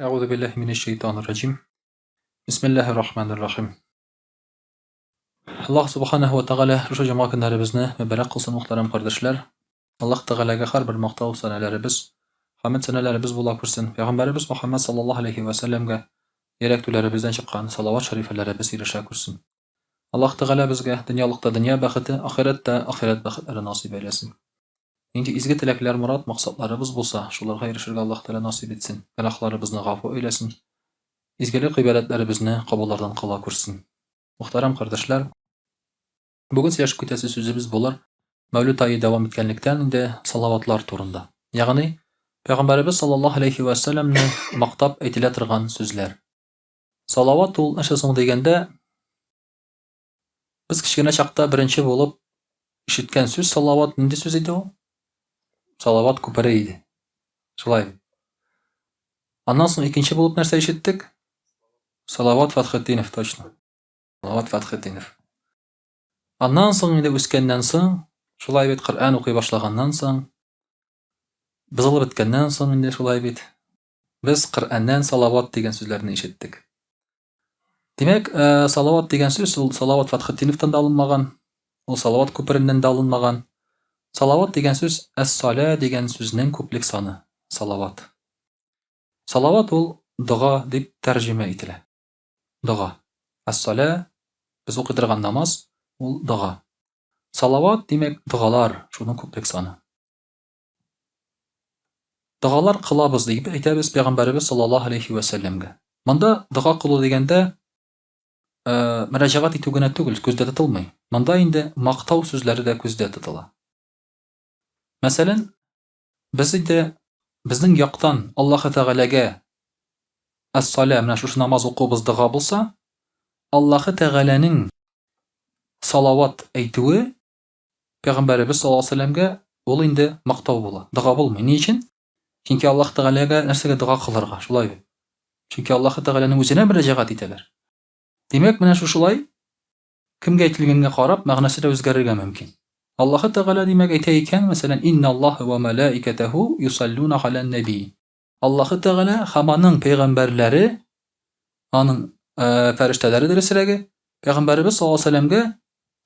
أعوذ بالله من الشيطان الرجيم. بسم الله الرحمن الرحيم. Alloh subhanahu va taolo shu jamoa kunlarimizni muborak qilsin muhtaram qardoshlar. Alloh taolaga har bir maqtov sanalarimiz, hamd sanalarimiz bo'la ko'rsin. Payg'ambarimiz Muhammad sallallohu alayhi va sallamga yurak-tuylarimizdan chiqqan salovat sharifalarimiz irisha ko'rsin. Alloh taolo bizga dunyolikda dunyo baxti, oxiratda oxirat baxtlari nasib eylesin. Endi izgi tilaklar, murod, maqsadlarimiz bo'lsa, shularga erishishga Alloh taolo nasib etsin. Gunohlarimizni g'afur eylesin. İzgilik ibadatlarimizni qabullardan qila ko'rsin. Muhtaram qardoshlar, bugun сөйләшеп көтәсе сүзебез булыр Мәүлид айы дәвам иткәнлектән инде салаватлар турында. Ягъни Пәйгамбәрбез саллаллаһу алейхи ва салламны мактап әйтелә торган сүзләр. Салават ул нәрсә соң дигәндә, без кичкенә чакта беренче булып ишеткән сүз салават нинди сүз иде ул? Салават күпере иде. Шулай. Аннан соң икенче булып нәрсә ишеттек? Салават Фатхетдинов, точно. Салават Фатхетдинов. Аннан соң инде үскәннән соң, шулай бит Коръән укый башлаганнан соң, бызылып беткәннән соң инде шулай бит без Коръәннән салават дигән сүзләрне ишеттек. Димәк, салават дигән сүз ул Салават Фатхетдиновтан да алынмаган, ул салават күпереннән дә алынмаган. Салават дигән сүз әс-сала дигән сүзнең күплек саны. Салават. Салават ул дуга дип тәрҗемә ителә. Дуга. Әс-сала без укый торган намаз ул дуга. Салават димәк дугалар, шуның күплек саны. Дугалар кылабыз дип әйтәбез Пәйгамбәрбез саллаллаһу алейхи ва салламга. Монда дуга кылу дигәндә мөрәҗәгать итү генә түгел, күздә тотылмый. Монда инде мактау сүзләре дә күздә тотыла. Мәсәлән, без инде безнең яктан Аллаһ Тәгаләгә әс-сала, менә шушы намаз укыбыз дуга булса, Аллаһ Тәгаләнең салават әйтүе Пәйгамбәрбез саллаллаһу алейхи ва салламга ул инде мактау була. Дуга булмый. Ни өчен? Чөнки Аллаһ Тәгаләгә нәрсәгә дуга кылырга, шулай бит. Чөнки Аллаһ Тәгаләнең үзенә мөрәҗәгать итәләр. Димәк, менә шулай кемгә әйтелгәнгә карап мәгънәсе дә үзгәрергә мөмкин. Аллаһ Тәгалә димәк әйтә икән, мәсәлән, инналлаһа ва малаикатаху юсаллуна алан наби. Аллаһ Тәгалә һәм аның пәйгамбәрләре, аның фәрештәләре дөресрәге, Пәйгамбәрбез саллаллаһу алейхи ва салламга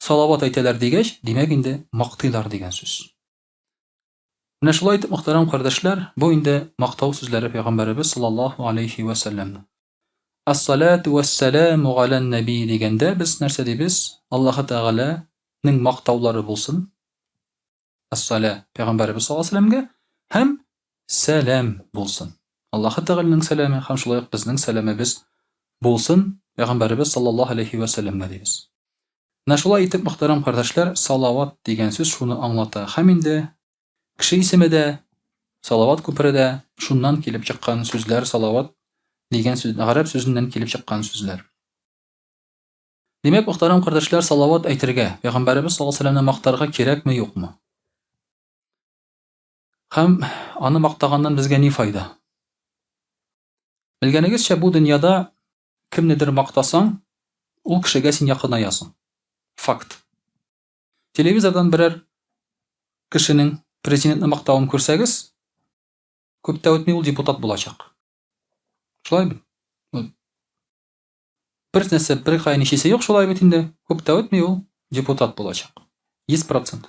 салават әйтәләр дигәч, димәк инде мактыйлар дигән сүз. Менә шулай итеп, мөхтәрәм кардәшләр, бу инде мактау сүзләре Пәйгамбәрбез саллаллаһу алейхи ва салламның. Ас-салату вас-саламу алан наби дигәндә без нәрсә дибез? Аллаһ Тәгаләнең мактаулары булсын. Ас-сала Пәйгамбәрбез саллаллаһу алейхи ва салламга һәм сәлам булсын. Аллаһ Тәгаләнең сәламе һәм шулай ук безнең сәламебез булсын Пәйгамбәрбез саллаллаһу алейхи ва салламга дибез. Менә шулай итеп, мөхтәрәм кардәшләр, салават дигән сүз шуны аңлата. Һәм инде кеше исеме дә, салават күпере дә шуннан килеп чыккан сүзләр, салават дигән сүз, гарәп сүзеннән килеп чыккан сүзләр. Димәк, мөхтәрәм кардәшләр, салават әйтергә Пәйгамбәрбез саллаллаһу алейхи ва салламны мактарга кирәкме, юкмы? Һәм аны мактаганнан безгә ни файда? Белгәнегезчә, бу дөньяда кемнедер мактасаң, ул кешегә син якынаясың. Факт. Телевизордан берәр кешенең президентны мактавын күрсәгез, күп тә үтми ул депутат булачак. Шулай бит? Бер нәрсә, бер кайын ишесе юк, шулай бит инде. Күп тә үтми ул депутат булачак. 100%.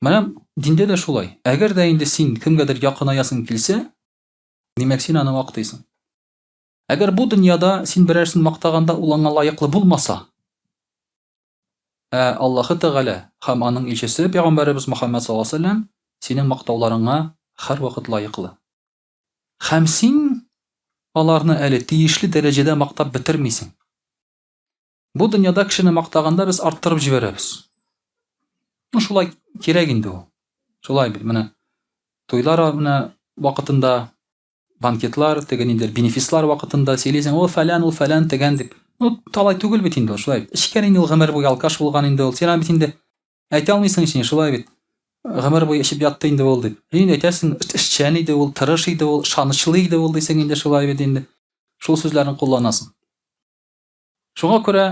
Менә диндә дә шулай. Әгәр дә инде син кемгәдер якынаясың килсә, димәк син аны мактыйсың. Әгәр бу дөньяда син берәрсен мактаганда ул аңа лаеклы булмаса, Аллаһ Тәгалә һәм аның илчесе Пәйгамбәрбез Мөхәммәд саллаллаһу алейхи ва саллям синең мактауларыңа һәрвакыт лаеклы. Һәм син аларны әле тиешле дәрәҗәдә мактап бетермисең. Бу дөньяда кешене мактаганда без арттырып җибәрәбез. Шулай кирәк инде ул. Шулай бит, менә туйлар менә вакытында, банкетлар, теге ниндидер бенефислар вакытында сөйлисең, ул фәлән дигән дип. Талай түгел бит инде ул, шулай бит. Эчкән инде ул гомер буе алкаш булган инде ул. Син бит инде әйтә алмыйсың син, шулай бит. Гомер буе эчеп ятты инде ул дип. Инде әйтәсең, эшчән иде ул, тырыш иде ул, шанычлы иде ул дисең инде, шулай бит инде. Шул сүзләрне кулланасың. Шуңа күрә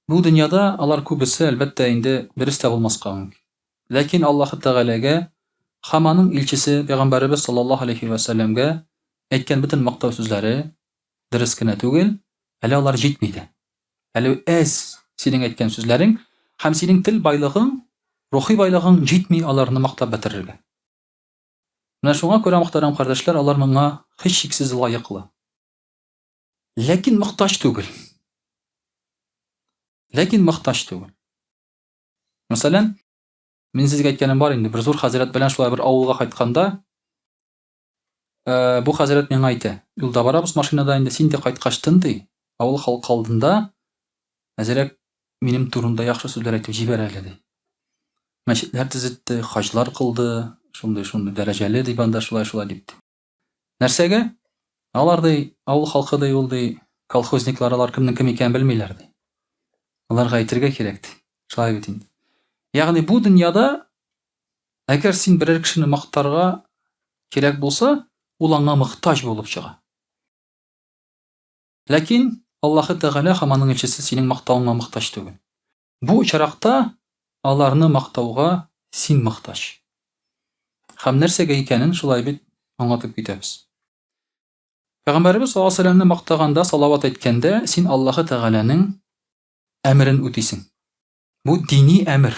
бу дөньяда алар күбесе әлбәттә инде дөрес тә булмаска мөмкин. Ләкин Аллаһ Тәгаләгә һәм аның илчесе Пәйгамбәребез саллаллаһу алейхи ва сәлләмгә әйткән бөтен мактау сүзләре дөрес кенә түгел, әле алар җитми дә. Әле әз синең әйткән сүзләрең һәм синең тел байлыгың, рухи байлыгың җитми аларны мактап бетерергә. Менә шуңа күрә, мөхтәрәм кардәшләр, алар моңа һичшиксез лаеклы. Ләкин мохтаҗ түгел. Мәсәлән, мин сезгә әйткәнем бар инде, бер зур хәзрәт белән шулай бер авылга кайтканда, бу хәзрәт миңа әйтә, юлда барабыз машинада инде, син дә кайткач тынды, авыл халкы алдында әзрәк минем турымда яхшы сүзләр әйтеп җибәр әле ди. Мәчетләр төзетте, хаҗлар кылды, шундый дәрәҗәле ди банда шулай дип. Нәрсәгә? Алар ди, авыл халкы ди, ул ди, колхозниклар, алар кемнең кем икәнен белмиләр ди. Аларга әйтергә кирәк ди. Шулай бит инде. Ягъни бу дөньяда әгәр син берәр кешене мактарга кирәк булса, ул аңа мохтаҗ булып чыга. Ләкин Аллаһы Тәгалә һәм аның илчесе синең мактавыңа мохтаҗ түгел. Бу очракта аларны мактауга син мохтаҗ. Һәм нәрсәгә икәнен шулай бит аңлатып китәбез. Пәйгамбәребез саллаллаһу алейһи ва сәлләмне мактаганда, салават әйткәндә, син Аллаһы Тәгаләнең әмерен үтисең. Бу дини әмер.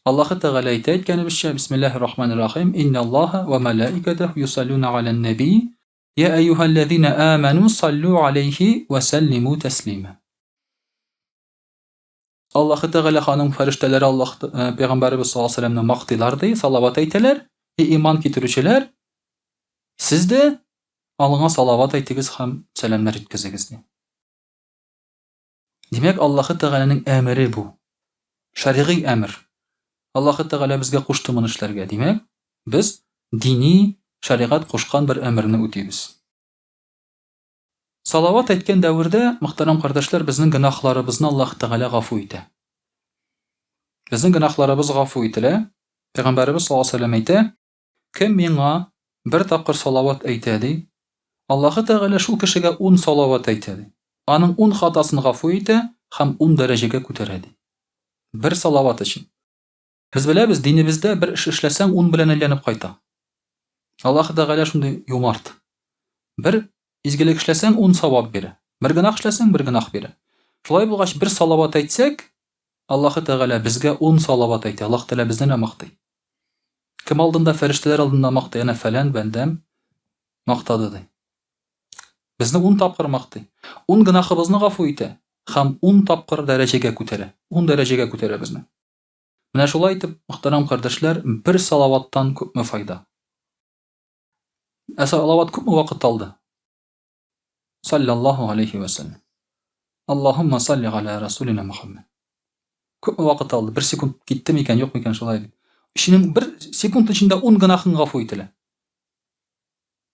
Аллаһы Тәгалә әйткәнебезчә, бисмиллаһир-рахманир-рахим, инналлаһа ва малаикатаху юсаллуна алан-наби, я айюхаллазина аману саллу алейхи ва саллиму таслима. Аллаһы Тәгалә ханың фәрештәләре Пәйгамбәребез саллаллаһу алейһи ва сәлләмне мактыйлар ди, салават әйтәләр, иман китерүчеләр, сез дә алыңа салават әйтегез һәм сәламнар җиткезегез ди. Димәк, Аллаһы Тәгаләнең әмере бу. Шәригый әмер. Аллаһы Тәгалә безгә кушты моны эшләргә. Димәк, без дини шәригать кушкан бер әмерне үтибез. Салават әйткән дәврдә, мөхтәрәм кардәшләр, безнең гынахларыбызны Аллаһы Тәгалә гафу итә. Безнең гынахларыбыз гафу ителә. Пәйгамбәребез саллаллаһу алейһи ва сәлләм әйтә, кем миңа бер тапкыр салават әйтә ди, Аллаһы Тәгалә шул кешегә 10 салават әйтә ди. Аның 10 хатасын гафу итә һәм 10 дәрәҗәгә күтәрә ди. Бер салават өчен. Без беләбез, динебездә бер эш эшләсәң 10 белән әйләнеп кайта. Аллаһы Тәгалә шундый юмарт. Бер изгелек эшләсәң 10 савап бирә. Бер гынах эшләсәң бер гынах бирә. Шулай булгач, бер салават әйтсәк, Аллаһы Тәгалә безгә 10 салават әйтә. Аллаһ Тәгалә безне мактый. Кем алдында, фәрештәләр алдында мактый, ана фәлән бәндәм мактады ди. Безне 10 тапкыр мактый. 10 гынахыбызны гафу итә һәм 10 тапкыр дәрәҗәгә күтәрә. 10 дәрәҗәгә күтәрә безне. Менә шулай итеп, мөхтәрәм кардәшләр, бер салаваттан күпме файда. Салават күпме вакыт алды? Саллаллаһу алейхи ва сәлләм. Аллаһумма салли ала расулина Мухаммад. Күпме вакыт алды? 1 секунд китте микән, юк микән шулай дип. Ишенең 1 секунд эчендә 10 гынахың гафу ителә.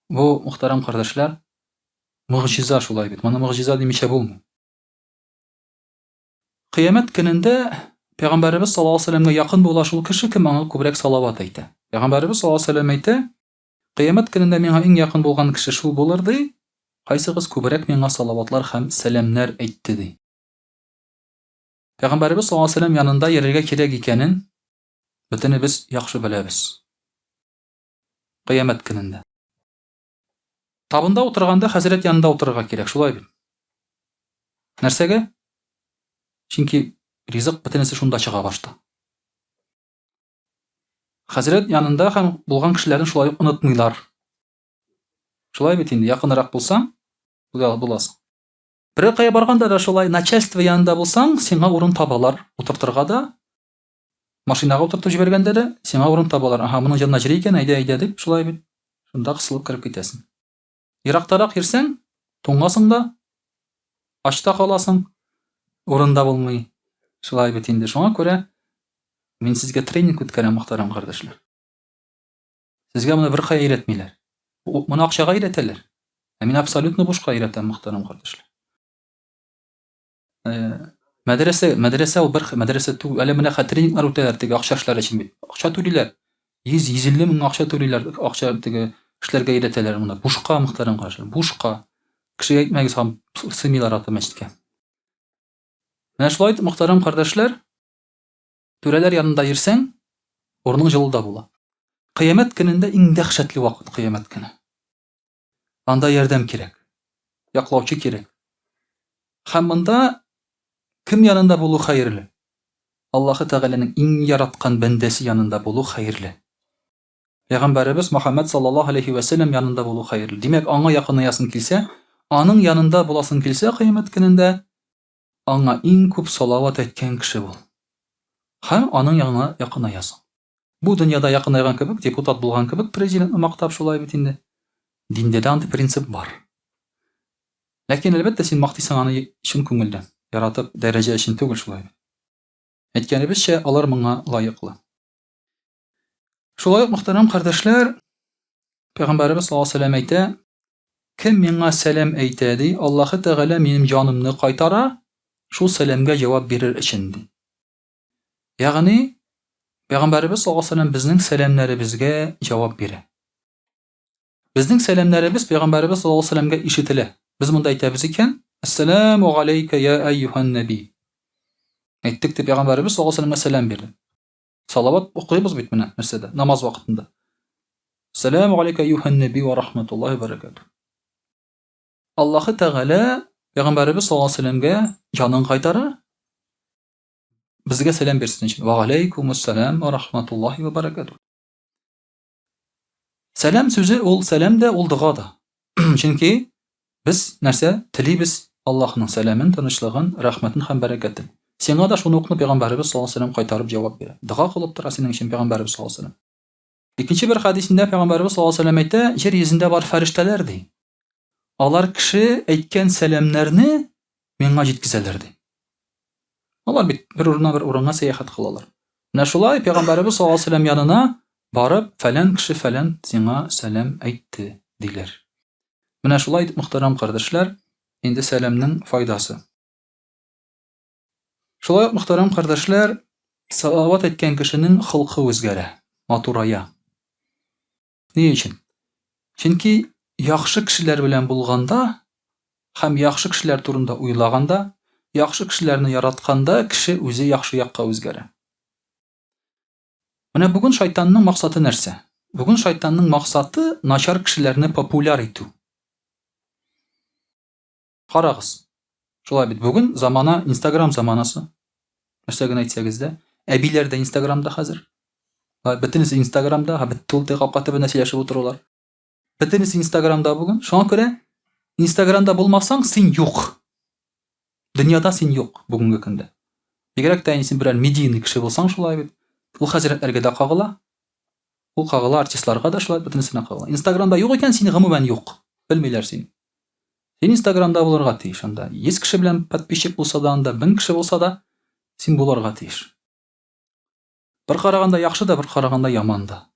Бу, мөхтәрәм кардәшләр, мугъҗиза шулай бит. Моны мугъҗиза димичә булмый. Кыямәт көнендә Пәйгамбәребез саллаллаһу алейһи ва сәлләмгә якын була шул кеше кем аңа күбрәк салават әйтә. Пәйгамбәребез саллаллаһу алейһи ва сәлләм әйтә, кыямәт көнендә миңа иң якын булган кеше шул булыр ди, кайсыгыз күбрәк миңа салаватлар һәм сәламнар әйтте ди. Пәйгамбәребез саллаллаһу алейһи ва сәлләм янында йөрергә кирәк икәнен бөтенебез яхшы беләбез. Кыямәт көнендә. Табында утырганда хәзрәт янында утырырга кирәк, шулай бит. Нәрсәгә? Чөнки ризык бөтенесе шунда чыга башта. Хәзрәт янында һәм булган кешеләрне шулай онытмыйлар. Шулай бит инде, якынрак булсаң, буласың. Бер кая барганда да шулай, начальство янында булсаң, сиңа урын табалар. Утыртырга да, машинага утыртып җибәргәндә дә сиңа урын табалар. Аха, моның җанына җире икән, әйдә дип, шулай бит. Шунда кысылып кирип китәсең. Ерактарак йөрсәң, туңасың да, ачта каласың, урында булмый. Шулай бит инде. Шуңа күрә мин сезгә тренинг үткәрәм, мөхтәрәм кардәшләр. Сезгә моны бер кая өйрәтмиләр. Моны акчага өйрәтәләр. Мин абсолютно бушка өйрәтәм, мөхтәрәм кардәшләр. Мәдрәсә ул бер мәдрәсә түгел. Әле менә тренинглар үтәләр теге акча эшләре өчен бит. Акча түлиләр. 100-150 мең акча түлиләр. Акча теге эшләргә өйрәтәләр моны. Бушка, мөхтәрәм кардәшләр. Бушка. Кешегә әйтмәгез һәм сыймыйлар аты мәчеткә. Менә шулай итеп, мөхтәрәм кардәшләр, түрәләр янында йөрсәң, урының җылыда була. Кыямәт көнендә иң дәһшәтле вакыт кыямәт көне. Анда ярдәм кирәк. Яклаучы кирәк. Һәм монда кем янында булу хәерле? Аллаһы Тәгаләнең иң яраткан бәндәсе янында булу хәерле. Пәйгамбәребез Мөхәммәд саллаллаһу алейхи ва саллям янында булу хәерле. Димәк, аңа якынаясың килсә, аның янында буласың килсә кыямәт көнендә, аңа иң күп салават әйткән кеше бул. Һәм аның янына якынаясың. Бу дөньяда якынайган кебек, депутат булган кебек, президентны мактап шулай бит инде. Диндә дә андый принцип бар. Ләкин әлбәттә син мактыйсың аны чын күңелдән, яратып, дәрәҗә өчен түгел шулай. Әйткәнебезчә, алар моңа лаеклы. Шулай ук, мөхтәрәм кардәшләр, Пәйгамбәребез саллаллаһу алейхи ва саллям әйтә: "Кем миңа сәлам әйтә ди, Аллаһы Тәгалә минем җанымны кайтара, шул сәламгә җавап бирер өчен" ди. Ягъни, Пәйгамбәребез саллаллаһу алейхи ва саллям безнең сәламнәребезгә җавап бирә. Безнең сәламнәребез Пәйгамбәребез саллаллаһу алейхи ва саллямга ишетелә. Без монда әйтәбез икән: "Ассаламу алейка я айюхан наби". Әйттек дип Пәйгамбәребез саллаллаһу алейхи ва саллямга сәлам бирде. Салават укыйбыз бит менә нәрсәдә? Намаз вакытында. Ассаламу алейка айюхан наби ва рахматуллаһи ва баракатуһ. Аллаһы Тәгалә Пәйгамбәребез саллаллаһу алейхи ва саллямга җанын кайтара, безгә сәлам бирсен өчен. Ва алейкумуссалам ва рахматуллаһи ва баракатуһ. Сәлам сүзе ул сәлам да, ул дуга да. Чөнки без нәрсә телибез? Аллаһның сәламын, тынычлыгын, рәхмәтен һәм бәрәкәтен. Сиңа да шуны укны Пәйгамбәребез саллаллаһу алейхи ва саллям кайтарып җавап бирә. Дуга кылып тора синең өчен Пәйгамбәребез саллаллаһу алейхи ва саллям. Икенче бер хадисендә Пәйгамбәребез саллаллаһу алейхи ва саллям әйтә: "Җир йөзендә бар фәрештәләр ди. Алар кеше әйткән сәламнәрне миңа җиткезәләр ди." Алар бит бер урынга сәяхәт кылалар. Менә шулай Пәйгамбәребез саллаллаһу алейхи ва саллям янына барып, фәлән кеше фәлән сиңа сәлам әйтте диләр. Менә шулай, мөхтәрәм кардәшләр, инде сәламның файдасы. Шулай ук, мөхтәрәм кардәшләр, салават әйткән кешенең хылкы үзгәрә, матурая. Ни өчен? Чөнки яхшы кешеләр белән булганда һәм яхшы кешеләр турында уйлаганда, яхшы кешеләрне яратканда, кеше үзе яхшы якка үзгәрә. Менә бүген шайтанның максаты нәрсә? Бүген шайтанның максаты начар кешеләрне популяр итү. Карагыз. Шулай бит, бүген замана Instagram заманасы. Нәрсә генә әйтсәгез дә, әбиләр дә Instagramда хәзер. Бөтенесе Instagramда, бетте ул капка төбендә сөйләшеп утырулар. Бөтенесе Instagramда бүген. Шуңа күрә Instagramда булмасаң, син юк. Дөньяда син юк бүгенге көндә. Бигрәк тә син берәр медийный кеше булсаң шулай бит. Ул хәзрәтләргә дә кагыла. Ул кагыла, артистларга да шулай бөтенесенә кагыла. Instagramда юк икән, син гомумән юк. Белмиләр син. Син Instagramда булырга тиеш анда. 100 кеше белән подписчик булса да, анда 1000 кеше булса да, син булырга тиеш. Бер караганда яхшы да, бер караганда яман да.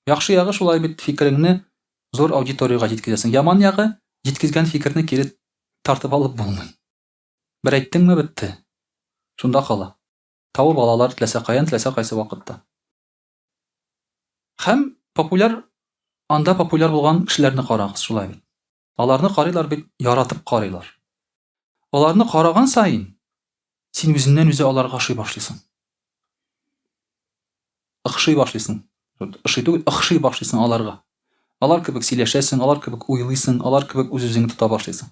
Яхшы ягы шулай бит, фикереңне зур аудиторияга җиткезәсең. Яман ягы, җиткезгән фикерне кире тартып алып булмый. Бер әйттеңме, бетте. Шунда кала. Табып алалар теләсә каян, теләсә кайсы вакытта. Һәм анда популяр булган кешеләрне карагыз шулай бит. Аларны карыйлар бит, яратып карыйлар. Аларны караган сайын син үзеннән үзе аларга ошый башлыйсың. Охшый башлыйсың. Ошый түгел, охшый башлыйсың аларга. Алар кебек сөйләшәсең, алар кебек уйлыйсың, алар кебек үз-үзеңне тота башлыйсың.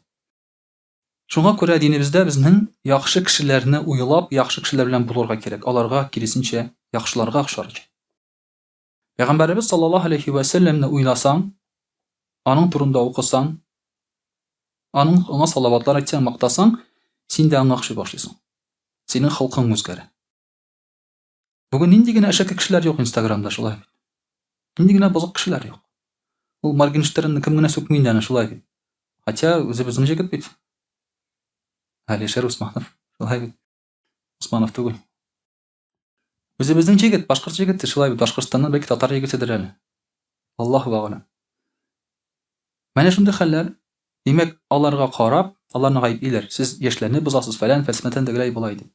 Шуңа күрә динебездә безнең яхшы кешеләрне уйлап, яхшы кешеләр белән булырга кирәк. Аларга киресенчә яхшыларга охшарга. Пәйгамбәребез саллаллаһу алейхи ва саллямны уйласаң, аның турында укысаң, аңа салаватлар әйтсәң, мактасаң, син дә аңа охшый башлыйсың. Синең хылкың үзгәрә. Бүген нинди генә әшәке кешеләр юк Instagramда шулай бит. Нинди генә бозык кешеләр юк. Ул Моргенштернны кем генә сүкми инде аны шулай бит. Хотя үзебезнең җегет бит. Алишер Усманов. Шулай бит. Усманов түгел. Үзебезнең җегет, башкорт җегете шулай бит. Башкортстаннан бәлки татар җегетедер әле. Аллаһу агалам. Менә шундый хәлләр. Димәк, аларга карап, аларны гаеплиләр. Сез яшьләрне бозасыз фәлән, фәсмәтән дәгеләй булай дип.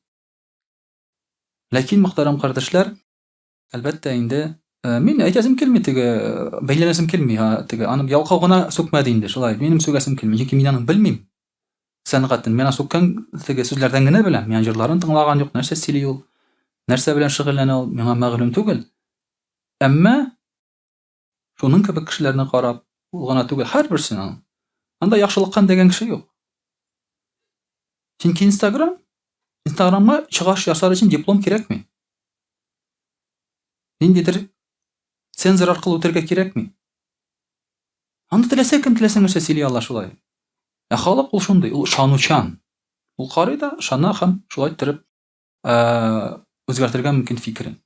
Ләкин, мөхтәрәм кардәшләр, әлбәттә инде мин әйтәсем килми теге, бәйләнәсем килми, теге аны ялкау гына сүкмәде инде, шулай. Минем сүгәсем килми, чөнки мин аны белмим. Сәнгатен мен сүккән теге сүзләрдән генә беләм. Мин җырларын тыңлаган юк, нәрсә сөйли ул, нәрсә белән шөгыльләнә ул, миңа мәгълүм түгел. Әмма Шуның кебек кешеләрне карап, ул гына түгел, һәрберсенең. Анда яхшылыкка дигән кеше юк. Чөнки Инстаграмга чыгыш ясар өчен диплом кирәкми. Ниндидер цензор аркылы үтәргә кирәкми. Анда теләсә кем теләсә нәрсә сөйли ала шулай. Ә халык ул шундый, ул ышанучан. Ул карый да, ышана һәм шулай иттереп үзгәртергә мөмкин фикерен.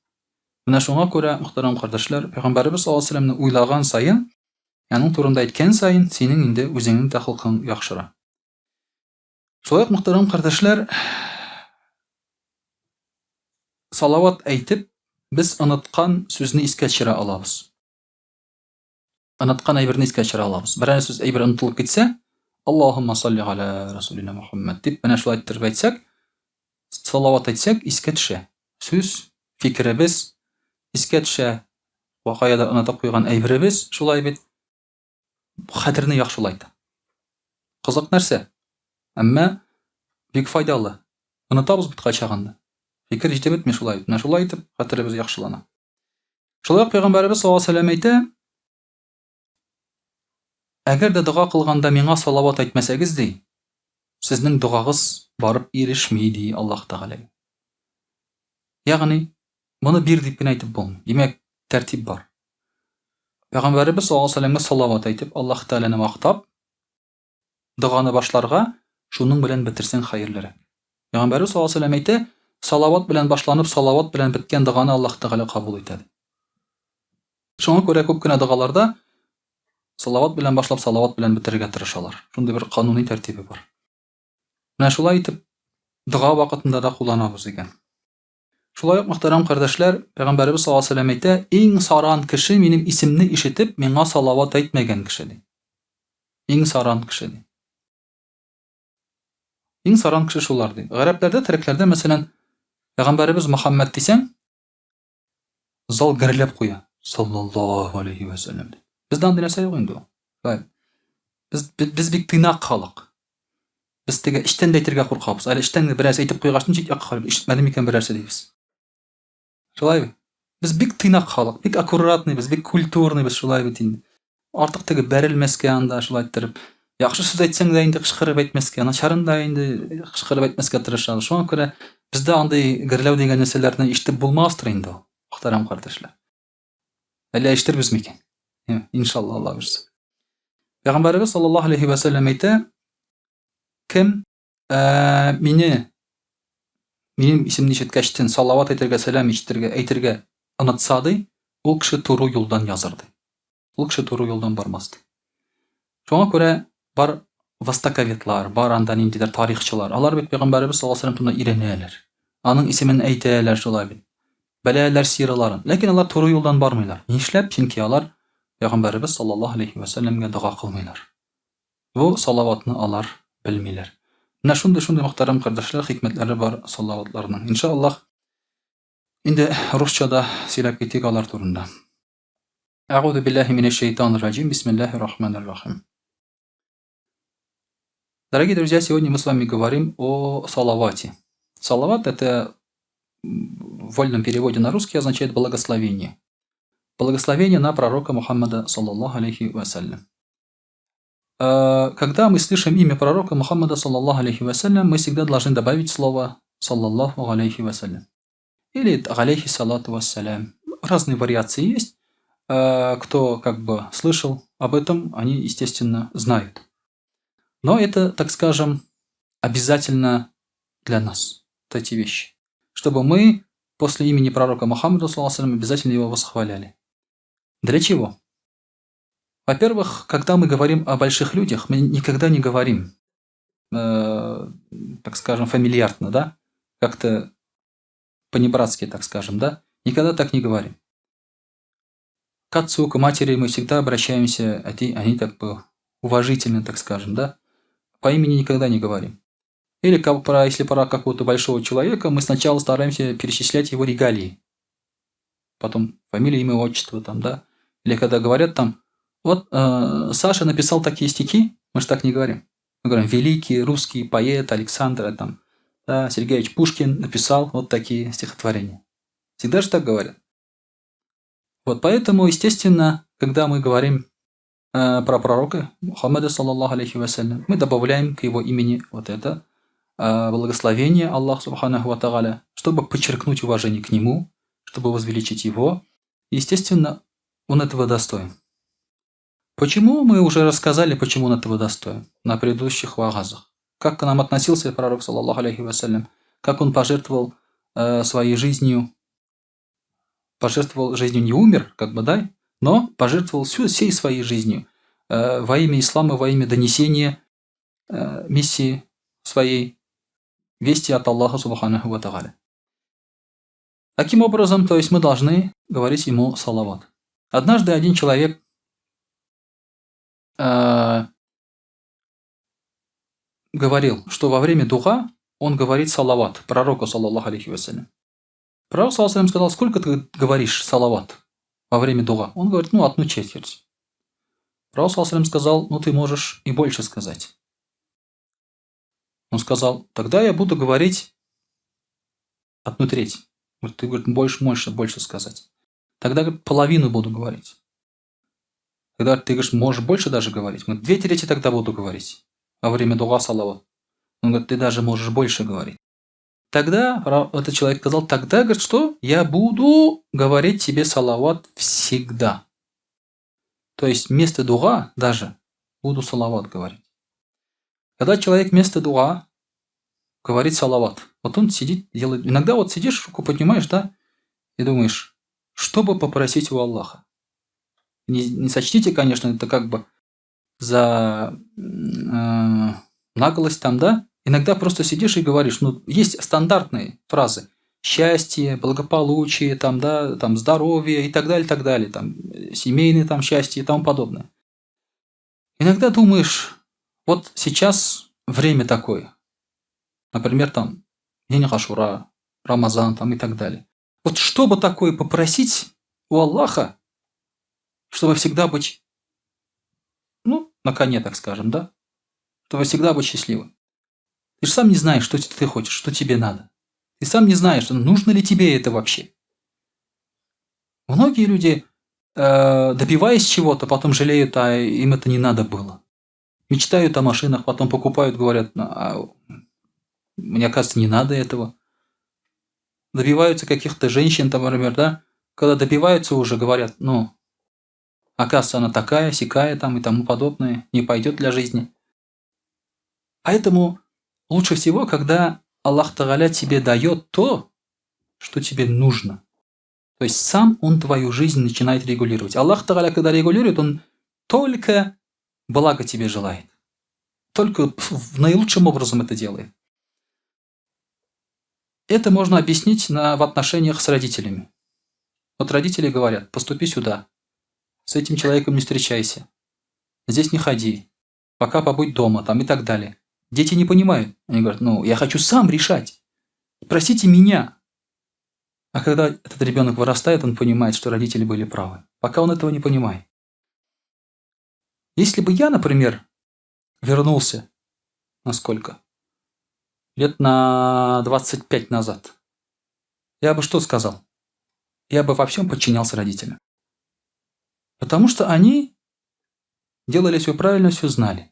Менә шуңа күрә, мөхтәрәм кардәшләр, Пәйгамбәрбез саллаллаһу алейһи ва сәлләмне уйлаган сайын, аның турында әйткән сайын, синең инде үзеңнең дә холкың яхшыра. Шулай ук, мөхтәрәм кардәшләр, салават әйтеп, без оныткан сүзне искә төшерә алабыз. Оныткан әйберне искә төшерә алабыз. Берәр сүз әйбер онытылып китсә, Аллаһумма салли ала расулина Мухаммад дип, менә шулай иттереп әйтсәк, салават әйтсәк, искә төшә. Сүз, фикеребез искә төшә. Вакыйда онытып куйган әйберебез, шулай бит хәтерне яхшылайты. Кызык нәрсә? Әмма бик файдалы. Онытабыз бит кайчагында. Фикер җитеп бетми шулай. Менә шулай итеп хәтеребез яхшылана. Шулай ук Пәйгамбәрбез саллаллаһу алейһи ва сәлләм әйтә: Әгәр дә дуга кылганда миңа салават әйтмәсәгез ди, сезнең дугагыз барып ирешми ди Аллаһ Тәгалә. Ягъни, моны бир дип кенә әйтеп булмый. Димәк, тәртип бар. Пәйгамбәрбез саллаллаһу алейһи ва сәлләмгә салават әйтеп, Аллаһ Тәгаләне мактап, дуганы башларга, шуның белән бетерсәң хәерлерәк. Пәйгамбәрбез саллаллаһу алейһи ва сәлләм әйтә: салават белән башланып, салават белән биткән дуганы Аллаһ Тәгалә кабул итә. Шуңа күрә күп кенә дугаларда салават белән башлап, салават белән бетерергә тырышалар. Шундый бер кануни тәртибе бар. Менә шулай итеп, дуга вакытында да кулланабыз дигән. Шулай ук, мөхтәрәм кардәшләр, Пәйгамбәрбез саллаллаһу алейһи ва сәлләм әйтә: иң саран кеше минем исемне ишетеп, миңа салават әйтмәгән кеше ди. Иң саран кеше ди. Иң саран кеше шулар ди. Гарәпләрдә, төрекләрдә, мәсәлән, Пәйгамбәрбез Мөхәммәд дисәң, зал гөрләп куя. Саллаллаһу алейһи ва сәлләм. Бездә андый нәрсә юк инде. Без бик тыйнак халык. Без теге эчтән дә әйтергә куркабыз. Әле эчтән бераз әйтеп куйгачтын, чит якка карап, ишетмәдем икән берәрсе дибез. Шулай. Без бик тыйнак халык, бик аккуратный, без бик культурный, без шулай бит инде. Артык теге бәрелмәскә анда шулай иттереп, яхшы сүз әйтсәң дә инде кычкырып әйтмәскә, начарын да инде кычкырып әйтмәскә тырышабыз. Шуңа күрә бездә андый гөрләү дигән нәрсәләрне ишетеп булмастыр инде. Мөхтәрәм кардәшләр. Әллә ишетербез микән? Иншалла, Алла бирсә. Пәйгамбәрбез саллаллаһу алейһи ва сәлләм әйтә: кем минем исемне ишеткәчтен салават әйтергә, сәлам әйтергә онытса ди, ул кеше туры юлдан языр ди. Ул кеше туры юлдан бармас ди. Шуңа күрә бар востоковедлар, бар анда ниндидер тарихчылар, алар бит Пәйгамбәрбез саллаллаһу алейһи ва сәлләм турында өйрәнәләр. Аның исемен әйтәләр шулай бит. Беләләр сираларын. Ләкин алар туры юлдан бармыйлар. Нишләп? Чөнки алар Пәйгамбәрбез саллаллаһу алейһи ва сәлләмгә дуга кылмыйлар. Бу салаватны алар белмиләр. Менә шундый мөхтәрәм кардәшләр, хикмәтләре бар салаватларның. Иншаллаһ, инде русчада сөйләп китик алар турында. Аъузу биллаһи минеш шайтанир раҗим. Бисмиллаһир рахманир рахим. Дорогие друзья, сегодня мы с вами говорим о салавате. Салават — это в вольном переводе на русский означает благословение. Благословение на пророка Мухаммада саллаллаху алейхи ва саллям. Когда мы слышим имя пророка Мухаммада саллаллаху алейхи ва саллям, мы всегда должны добавить слово саллаллаху алейхи ва саллям. Или алейхи салату ва салям. Разные вариации есть. Кто как бы слышал об этом, они, естественно, знают. Но это, так скажем, обязательно для нас, вот эти вещи. Чтобы мы после имени пророка Мухаммада саллаллаху алейхи ва саллям обязательно его восхваляли. Для чего? Во-первых, когда мы говорим о больших людях, мы никогда не говорим, так скажем, фамильярно, да? Как-то по-небратски, так скажем, да? Никогда так не говорим. К отцу, к матери мы всегда обращаемся, они так бы уважительно, так скажем, да? По имени никогда не говорим. Или если пора какого-то большого человека, мы сначала стараемся перечислять его регалии. Потом фамилия, имя, отчество там, да? Или когда говорят там, вот Саша написал такие стихи, мы же так не говорим. Мы говорим, великий русский поэт Александр там, да, Сергеевич Пушкин написал вот такие стихотворения. Всегда же так говорят. Вот поэтому, естественно, когда мы говорим про пророка Мухаммада, саллаллаху алейхи вассалям, мы добавляем к его имени вот это благословение Аллах субханаху ва тааля, чтобы подчеркнуть уважение к нему, чтобы возвеличить его. Естественно, он этого достоин. Почему? Мы уже рассказали, почему он этого достоин на предыдущих ваазах. Как к нам относился пророк, саллаллаху алейхи вассалям, как он пожертвовал своей жизнью, пожертвовал жизнью, не умер, как бы, да, но пожертвовал всей своей жизнью во имя ислама, во имя донесения миссии своей, вести от Аллаха субханаху ва тааля. Таким образом, то есть мы должны говорить ему салават. Однажды один человек говорил, что во время духа он говорит салават пророку, саллаллаху алейхи вассалям. Пророк, саллаллаху алейхи сказал: сколько ты говоришь салават во время духа? Он говорит: ну, 1/4. Пророк, саллаллаху алейхи сказал: ну, ты можешь и больше сказать. Он сказал: тогда я буду говорить 1/3. Ты, говорит, больше сказать. Тогда, говорит, половину буду говорить. Когда ты, говоришь, можешь больше даже говорить, мы 2/3 тогда буду говорить во время дуа салават. Он говорит: ты даже можешь больше говорить. Тогда этот человек сказал: тогда, говорит, что? Я буду говорить тебе салават всегда. То есть вместо дуа даже буду салават говорить. Когда человек вместо дуа говорит салават, вот он сидит, делает. Иногда вот сидишь, руку поднимаешь, да, и думаешь, что бы попросить у Аллаха. Не сочтите, конечно, это как бы за наглость там, да. Иногда просто сидишь и говоришь, ну, есть стандартные фразы: счастье, благополучие, там, да, там, здоровье и так далее, там, семейное там счастье и тому подобное. Иногда думаешь, вот сейчас время такое, например, там, день Ашура, Рамазан там и так далее. Вот что бы такое попросить у Аллаха, чтобы всегда быть, ну, на коне, так скажем, да, чтобы всегда быть счастливым. Ты же сам не знаешь, что ты хочешь, что тебе надо. Ты сам не знаешь, нужно ли тебе это вообще. Многие люди, добиваясь чего-то, потом жалеют, а им это не надо было. Мечтают о машинах, потом покупают, говорят: а мне, кажется, не надо этого. Добиваются каких-то женщин, там, например, да, когда добиваются уже, говорят: ну, оказывается, она такая, сякая там и тому подобное, не пойдет для жизни. Поэтому лучше всего, когда Аллах Тааля тебе дает то, что тебе нужно. То есть сам Он твою жизнь начинает регулировать. Аллах Тааля, когда регулирует, Он только благо тебе желает. Только наилучшим образом это делает. Это можно объяснить в отношениях с родителями. Вот родители говорят: поступи сюда, с этим человеком не встречайся, здесь не ходи, пока побудь дома, там и так далее. Дети не понимают. Они говорят: ну, я хочу сам решать. Простите меня. А когда этот ребенок вырастает, он понимает, что родители были правы. Пока он этого не понимает. Если бы я, например, вернулся на сколько? Лет на 25 назад. Я бы что сказал? Я бы во всем подчинялся родителям. Потому что они делали все правильно, все знали.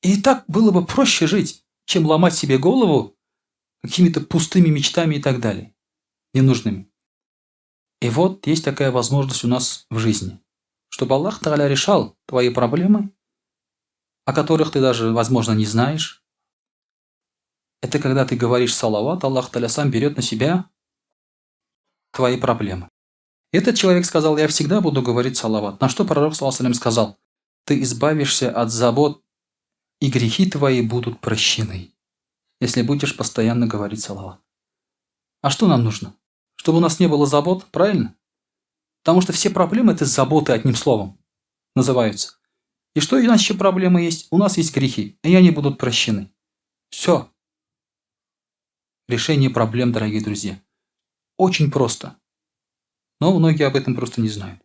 И так было бы проще жить, чем ломать себе голову какими-то пустыми мечтами и так далее, ненужными. И вот есть такая возможность у нас в жизни, чтобы Аллах Тааля решал твои проблемы, о которых ты даже, возможно, не знаешь. Это когда ты говоришь салават, Аллах Тааля сам берет на себя твои проблемы. Этот человек сказал: я всегда буду говорить салават. На что пророк саллаллаху алейхи вассалям сказал: ты избавишься от забот, и грехи твои будут прощены, если будешь постоянно говорить салават. А что нам нужно? Чтобы у нас не было забот, правильно? Потому что все проблемы – это заботы, одним словом, называются. И что у нас еще проблемы есть? У нас есть грехи, и они будут прощены. Все. Решение проблем, дорогие друзья. Очень просто. Но многие об этом просто не знают.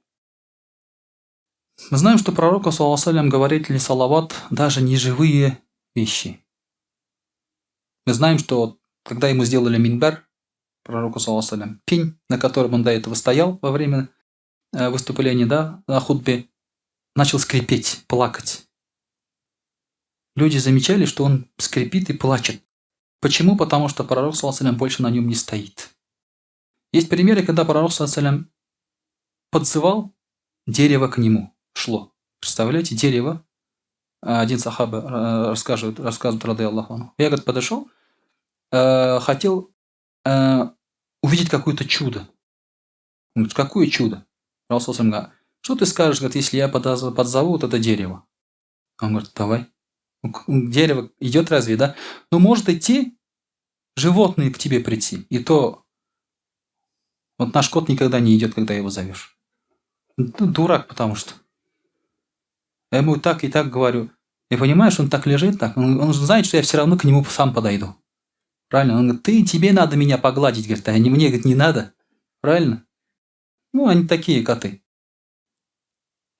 Мы знаем, что пророку, саллаллаху алейхи вассалям, говорит ли салават даже неживые вещи. Мы знаем, что когда ему сделали минбар, пророку, саллаллаху алейхи вассалям, пень, на котором он до этого стоял во время выступлении, да, на хутбе, начал скрипеть, плакать. Люди замечали, что он скрипит и плачет. Почему? Потому что пророк, саллаллаху алейхи ва саллям, больше на нем не стоит. Есть примеры, когда пророк, саллаллаху алейхи ва саллям, подзывал, дерево к нему шло. Представляете, дерево. Один сахаба рассказывает, рады Аллаху анху. Я, говорит, подошел, хотел увидеть какое-то чудо. Он говорит, какое чудо? Пророк, саллаллаху алейхи ва саллям, говорит, что ты скажешь, говорит, если я подзову вот это дерево? Он говорит, давай. Дерево идет разве, да? Ну, может идти, животные к тебе прийти. И то вот наш кот никогда не идет, когда его зовешь. Ну, дурак, потому что. Я ему так и так говорю. И понимаешь, он так лежит, так. Он знает, что я все равно к нему сам подойду. Правильно? Он говорит, тебе надо меня погладить, говорит, а мне, говорит, не надо. Правильно? Ну, они такие коты.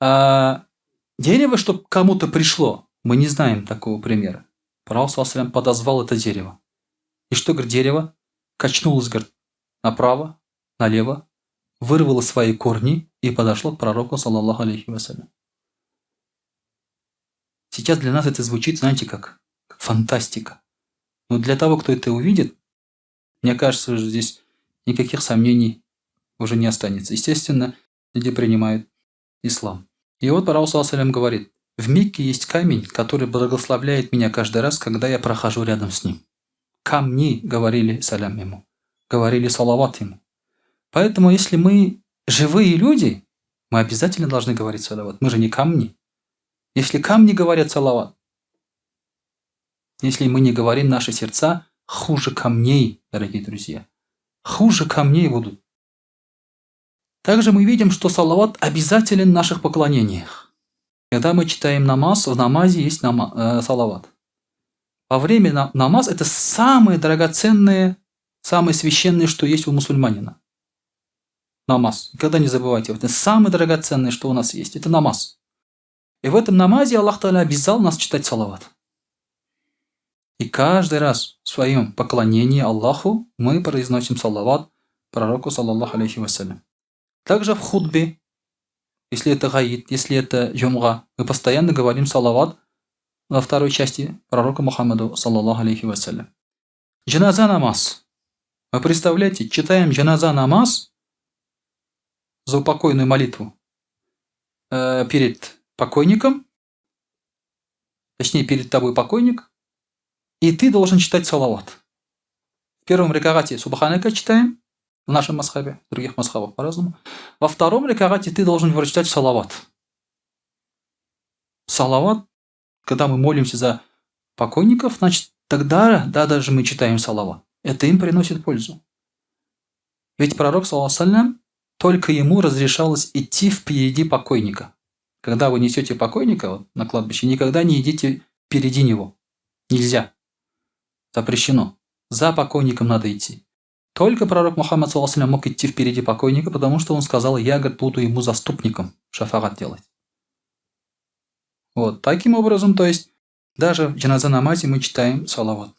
А дерево, чтобы кому-то пришло, мы не знаем такого примера. Пророк, саллаллаху алейхи ва саллям, подозвал это дерево. И что, говорит, дерево качнулось, говорит, направо, налево, вырвало свои корни и подошло к пророку, саллаллаху алейхи ва саллям. Сейчас для нас это звучит, знаете, как фантастика. Но для того, кто это увидит, мне кажется, что здесь никаких сомнений уже не останется. Естественно, люди принимают ислам. И вот пророк, саллаллаху алейхи ва саллям, говорит, в Мекке есть камень, который благословляет меня каждый раз, когда я прохожу рядом с ним. Камни, говорили салям ему, говорили салават ему. Поэтому, если мы живые люди, мы обязательно должны говорить салават. Мы же не камни. Если камни говорят салават, если мы не говорим, наши сердца хуже камней, дорогие друзья. Хуже камней будут. Также мы видим, что салават обязателен в наших поклонениях. Когда мы читаем намаз, в намазе есть салават. Во время намаз это самое драгоценное, самое священное, что есть у мусульманина. Намаз. Никогда не забывайте, это самое драгоценное, что у нас есть. Это намаз. И в этом намазе Аллах Та'аля обязал нас читать салават. И каждый раз в своем поклонении Аллаху мы произносим салават пророку, саллаллаху алейхи ва саллям. Также в хутбе, если это гаид, если это джумга, мы постоянно говорим салават во второй части пророка Мухаммаду, саллаллаху алейхи ва саллям. Джаназа намаз. Вы представляете, читаем джаназа намаз, за упокойную молитву перед покойником, точнее перед тобой покойник, и ты должен читать салават. В первом рекагате субханака читаем, в нашем масхабе, в других масхабах по-разному. Во втором рекагате ты должен прочитать салават. Салават, когда мы молимся за покойников, значит, тогда, да, даже мы читаем салават. Это им приносит пользу. Ведь пророк, саллаллаху алейхи ва саллям, только ему разрешалось идти впереди покойника. Когда вы несете покойника на кладбище, никогда не идите впереди него. Нельзя. Запрещено. За покойником надо идти. Только пророк Мухаммад, саллаллаху алейхи ва саллям, мог идти впереди покойника, потому что он сказал, я, говорит, буду ему заступником шафагат делать. Вот. Таким образом, то есть, даже в джаназа намазе мы читаем салават.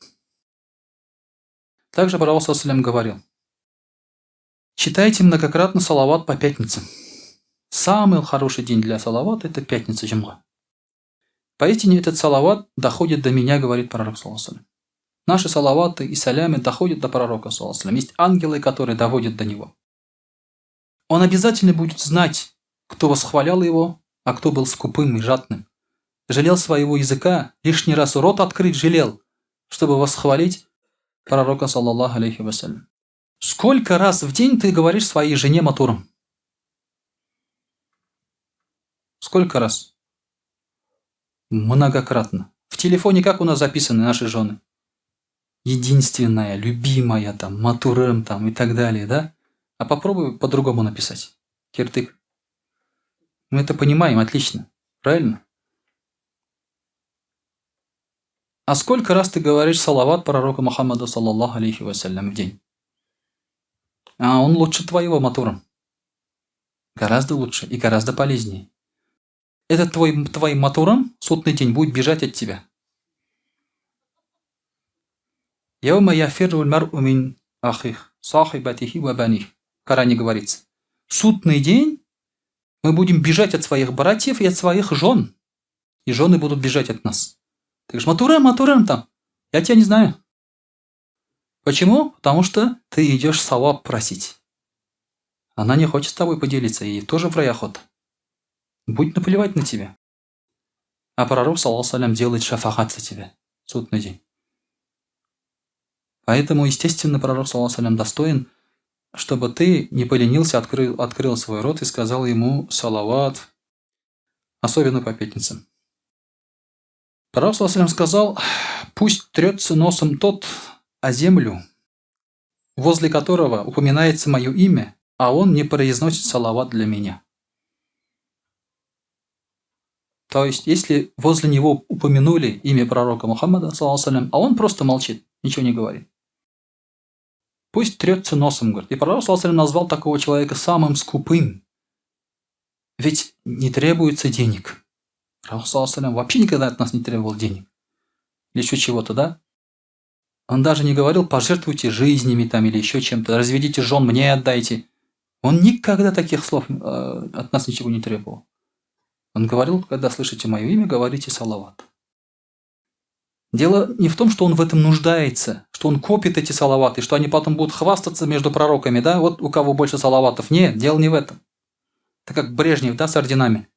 Также пророк, саллаллаху алейхи ва саллям, говорил, читайте многократно салават по пятницам. Самый хороший день для салавата – это пятница джумга. Поистине этот салават доходит до меня, говорит пророк, саллаллаху алейхи ва саллям. Наши салаваты и салямы доходят до пророка, саллаллаху алейхи ва саллям. Есть ангелы, которые доводят до него. Он обязательно будет знать, кто восхвалял его, а кто был скупым и жадным. Жалел своего языка, лишний раз рот открыть жалел, чтобы восхвалить пророка, саллаллаху алейхи ва саллям. Сколько раз в день ты говоришь своей жене матуром? Сколько раз? Многократно. В телефоне как у нас записаны наши жены? Единственная, любимая, там, матурем, там, и так далее, да? А попробуй по-другому написать. Киртык. Мы это понимаем отлично. Правильно? А сколько раз ты говоришь салават пророка Мухаммада, саллаллаху алейхи ва саллям, в день? А он лучше твоего матуром. Гораздо лучше и гораздо полезнее. Этот твоим матуром судный день будет бежать от тебя. Яума яфирру аль-мар'у мин ахих, сахибатихи ва баних. В Коране говорится. Судный день Мы будем бежать от своих братьев и от своих жен. И жены будут бежать от нас. Ты говоришь, Матурем там. Я тебя не знаю. Почему? Потому что ты идешь саваб просить. Она не хочет с тобой поделиться, ей тоже в рай охота. Будет наплевать на тебя. А пророк, саллаллаху алейхи делает шафагат за тебя. Судный день. Поэтому, естественно, пророк, саллаллаху алейхи достоин, чтобы ты не поленился, открыл свой рот и сказал ему салават, особенно по пятницам. Пророк, саллаллаху алейхи сказал, пусть трется носом тот о землю, возле которого упоминается мое имя, а он не произносит салават для меня. То есть, если возле него упомянули имя пророка Мухаммада, саллаллаху алейхи, а он просто молчит, ничего не говорит. Пусть трется носом, говорит. И пророк, саллаллаху алейхи, назвал такого человека самым скупым. Ведь не требуется денег. Пророк, саллаллаху алейхи, вообще никогда от нас не требовал денег. Или еще чего-то, да? Он даже не говорил, пожертвуйте жизнями там или еще чем-то, разведите жен, мне отдайте. Он никогда таких слов от нас ничего не требовал. Он говорил, когда слышите мое имя, говорите салават. Дело не в том, что он в этом нуждается, что он копит эти салаваты, что они потом будут хвастаться между пророками, да, вот у кого больше салаватов. Нет, дело не в этом. Это как Брежнев, да, с орденами.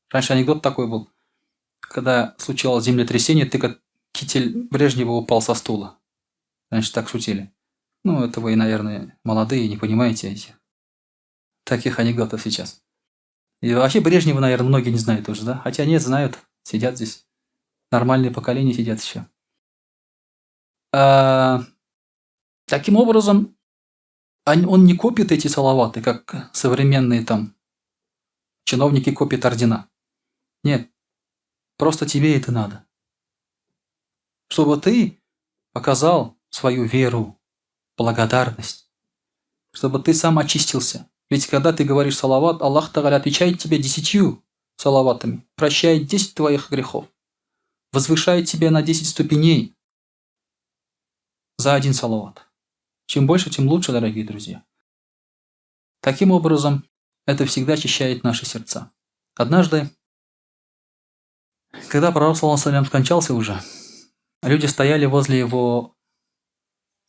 Раньше анекдот такой был. Когда случилось землетрясение, китель Брежнева упал со стула. Раньше так шутили. Ну, это вы, наверное, молодые, не понимаете этих таких анекдотов сейчас. И вообще Брежнева, наверное, многие не знают уже, да? Хотя нет, знают, сидят здесь. Нормальные поколения сидят еще. Таким образом, он не копит эти салаваты, как современные там чиновники копят ордена. Нет, просто тебе это надо. Чтобы ты показал свою веру, благодарность, чтобы ты сам очистился. Ведь когда ты говоришь салават, Аллах Тааля отвечает тебе 10 салаватами, прощает 10 твоих грехов, возвышает тебя на 10 ступеней за один салават. Чем больше, тем лучше, дорогие друзья. Таким образом, это всегда очищает наши сердца. Однажды, когда пророк, саллаллаху алейхи, скончался уже, люди стояли возле его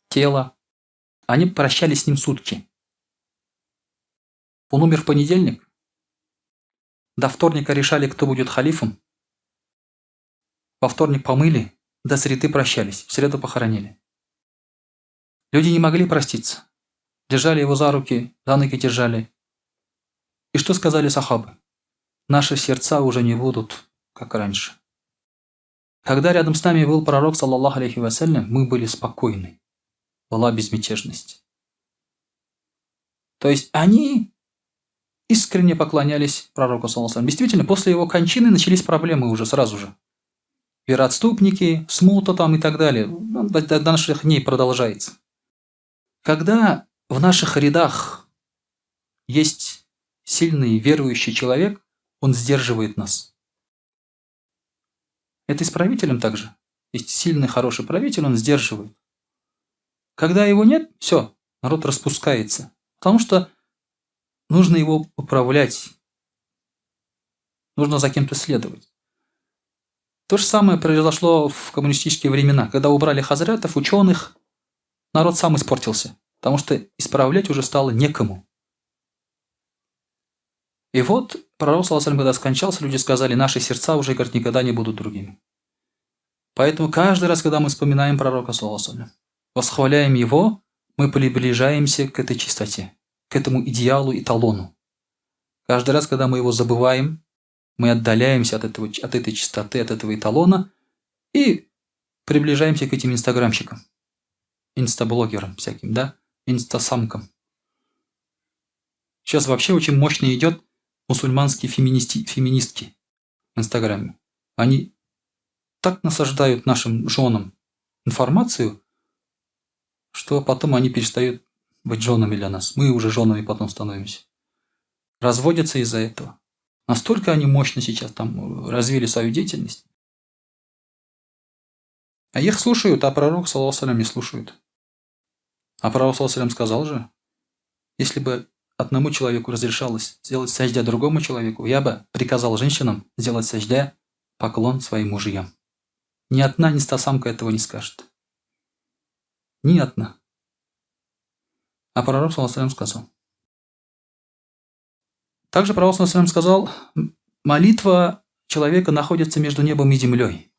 тела, они прощались с ним сутки. Он умер в понедельник. До вторника решали, кто будет халифом. Во вторник помыли, до среды прощались, в среду похоронили. Люди не могли проститься. Держали его за руки, за ноги держали. И что сказали сахабы? Наши сердца уже не будут, как раньше. Когда рядом с нами был пророк, саллаллаху алейхи вассалям, мы были спокойны. Была безмятежность. То есть они искренне поклонялись пророку, саллаллаху алейхи вассалям. Действительно, после его кончины начались проблемы уже сразу же. Вероотступники, смута там и так далее. До наших дней продолжается. Когда в наших рядах есть сильный верующий человек, он сдерживает нас. Это и с правителем также. Есть сильный, хороший правитель, он сдерживает. Когда его нет, все, народ распускается. Потому что нужно его управлять. Нужно за кем-то следовать. То же самое произошло в коммунистические времена. Когда убрали хазрятов, ученых, народ сам испортился. Потому что исправлять уже стало некому. И вот пророк, саллаллаху алейхи, когда скончался, люди сказали, наши сердца уже, говорит, никогда не будут другими. Поэтому каждый раз, когда мы вспоминаем пророка, саллаллаху алейхи, восхваляем его, мы приближаемся к этой чистоте, к этому идеалу, эталону. Каждый раз, когда мы его забываем, мы отдаляемся от этой чистоты, от этого эталона и приближаемся к этим инстаграмщикам, инстаблогерам всяким, да, инстасамкам. Сейчас вообще очень мощно идет мусульманские феминистки в Инстаграме. Они так насаждают нашим женам информацию, что потом они перестают быть женами для нас. Мы уже женами потом становимся. Разводятся из-за этого. Настолько они мощно сейчас там развили свою деятельность. А их слушают, а пророк, саллаллаху алейхи, не слушают. А пророк, саллаллаху алейхи, сказал же, если бы одному человеку разрешалось сделать саждя другому человеку, я бы приказал женщинам сделать саждя, поклон своим мужьям. Ни одна нестасамка этого не скажет. Ни одна. А пророк ﷺ сказал. Также пророк ﷺ сказал, молитва человека находится между небом и землей.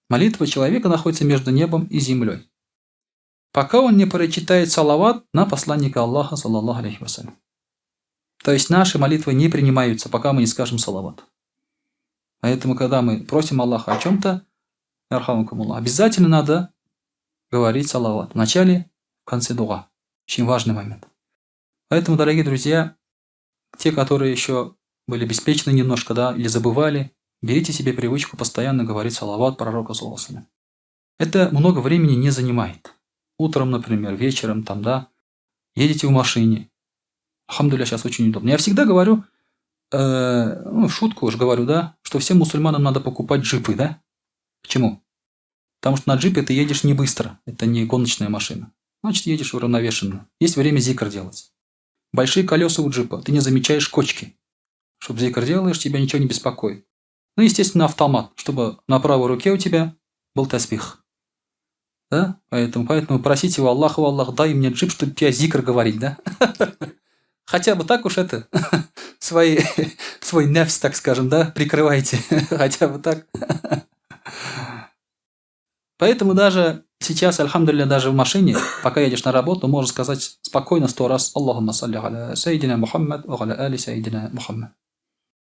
Молитва человека находится между небом и землей. Пока он не прочитает салават на посланника Аллаха, саллаллаху алейхи вассалям. То есть наши молитвы не принимаются, пока мы не скажем салават. Поэтому, когда мы просим Аллаха о чем-то, обязательно надо говорить салават. В начале, в конце дуа. Очень важный момент. Поэтому, дорогие друзья, те, которые еще были беспечны немножко, да, или забывали, берите себе привычку постоянно говорить салават пророка, саллаллаху алейхи вассалям. Это много времени не занимает. Утром, например, вечером, там, да, едете в машине. Алхамдулилля, сейчас очень удобно. Я всегда говорю, в шутку уж говорю, да, что всем мусульманам надо покупать джипы, да? Почему? Потому что на джипе ты едешь не быстро, это не гоночная машина. Значит, едешь уравновешенно. Есть время зикр делать. Большие колеса у джипа, ты не замечаешь кочки. Чтобы зикр делаешь, тебя ничего не беспокоит. Ну, естественно, автомат, чтобы на правой руке у тебя был таспих. Да? Поэтому просите его, Аллах, дай мне джип, чтобы тебе зикр говорить, да? Хотя бы так уж это, свой нефс, так скажем, да, прикрывайте. Хотя бы так. Поэтому даже сейчас, альхамдулилля, даже в машине, пока едешь на работу, можно сказать спокойно 100 раз Аллахумма салли аля сайдина Мухаммад ва аля али сайдина Мухаммад.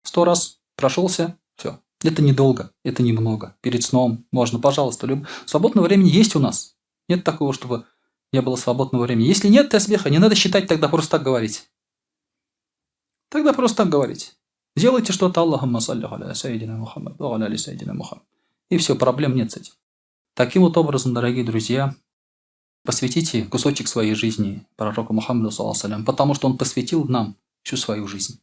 100 раз прошелся, все. Это недолго, это немного. Перед сном можно, пожалуйста, свободного времени есть у нас. Нет такого, чтобы не было свободного времени. Если нет тасбиха, не надо считать, тогда просто так говорить. Тогда просто так говорить. Делайте что-то Аллахумма салли аля сайдина Мухаммад ва аля али сайдина Мухаммад. И все, проблем нет с этим. Таким вот образом, дорогие друзья, посвятите кусочек своей жизни пророку Мухаммаду, саллаллаху алейхи, потому что он посвятил нам всю свою жизнь.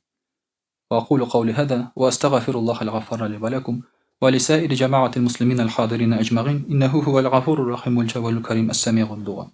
وأقول قولي هذا وأستغفر الله الغفار لي ولكم ولسائر جماعة المسلمين الحاضرين أجمعين إنه هو الغفور الرحيم الجواد الكريم السميع الدعاء.